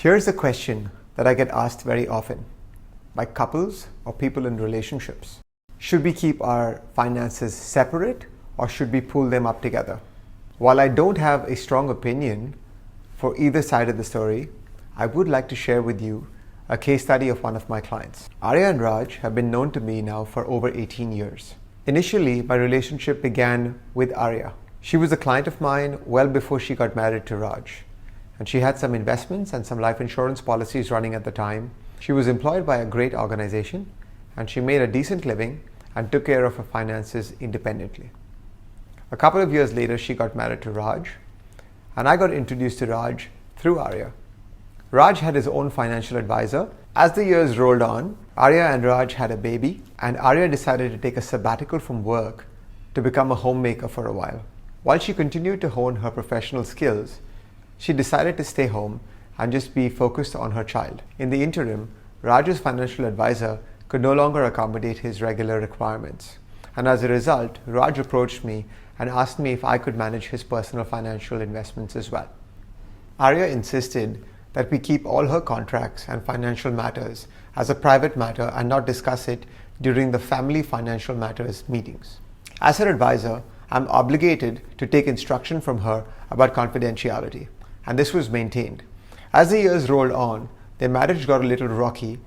Here's a question that I get asked very often by couples or people in relationships. Should we keep our finances separate or should we pull them up together? While I don't have a strong opinion for either side of the story, I would like to share with you a case study of one of my clients. Arya and Raj have been known to me now for over 18 years. Initially, my relationship began with Arya. She was a client of mine well before she got married to Raj. And she had some investments and some life insurance policies running at the time. She was employed by a great organization and she made a decent living and took care of her finances independently. A couple of years later, she got married to Raj and I got introduced to Raj through Arya. Raj had his own financial advisor. As the years rolled on, Arya and Raj had a baby and Arya decided to take a sabbatical from work to become a homemaker for a while. While she continued to hone her professional skills, she decided to stay home and just be focused on her child. In the interim, Raj's financial advisor could no longer accommodate his regular requirements. And as a result, Raj approached me and asked me if I could manage his personal financial investments as well. Arya insisted that we keep all her contracts and financial matters as a private matter and not discuss it during the family financial matters meetings. As her advisor, I'm obligated to take instruction from her about confidentiality, and this was maintained. As the years rolled on, their marriage got a little rocky,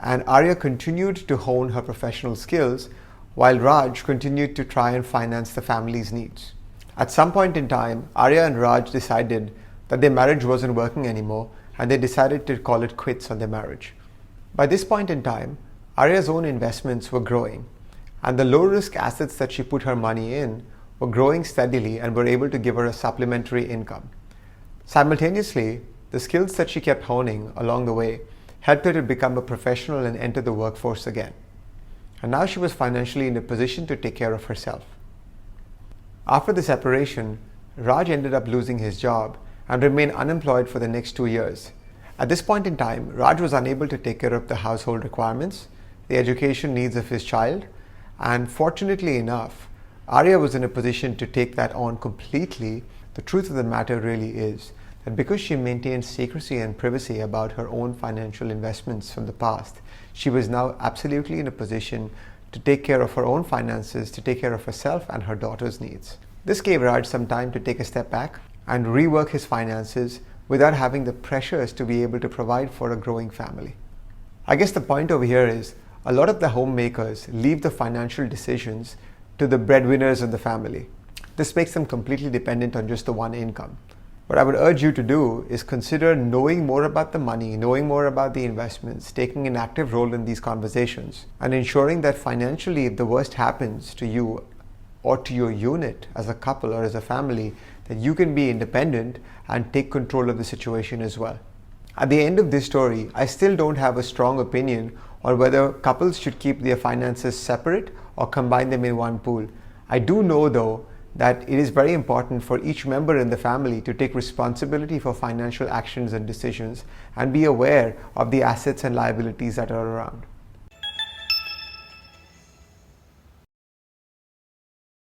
and Arya continued to hone her professional skills while Raj continued to try and finance the family's needs. At some point in time, Arya and Raj decided that their marriage wasn't working anymore, and they decided to call it quits on their marriage. By this point in time, Arya's own investments were growing, and the low-risk assets that she put her money in were growing steadily and were able to give her a supplementary income. Simultaneously, the skills that she kept honing along the way helped her to become a professional and enter the workforce again. And now she was financially in a position to take care of herself. After the separation, Raj ended up losing his job and remained unemployed for the next 2 years. At this point in time, Raj was unable to take care of the household requirements, the education needs of his child, and fortunately enough, Arya was in a position to take that on completely. The truth of the matter really is that because she maintained secrecy and privacy about her own financial investments from the past, she was now absolutely in a position to take care of her own finances, to take care of herself and her daughter's needs. This gave Raj some time to take a step back and rework his finances without having the pressures to be able to provide for a growing family. I guess the point over here is a lot of the homemakers leave the financial decisions to the breadwinners of the family. This makes them completely dependent on just the one income. What I would urge you to do is consider knowing more about the money, knowing more about the investments, taking an active role in these conversations, and ensuring that financially, if the worst happens to you or to your unit as a couple or as a family, that you can be independent and take control of the situation as well. At the end of this story, I still don't have a strong opinion on whether couples should keep their finances separate or combine them in one pool. I do know though that it is very important for each member in the family to take responsibility for financial actions and decisions and be aware of the assets and liabilities that are around.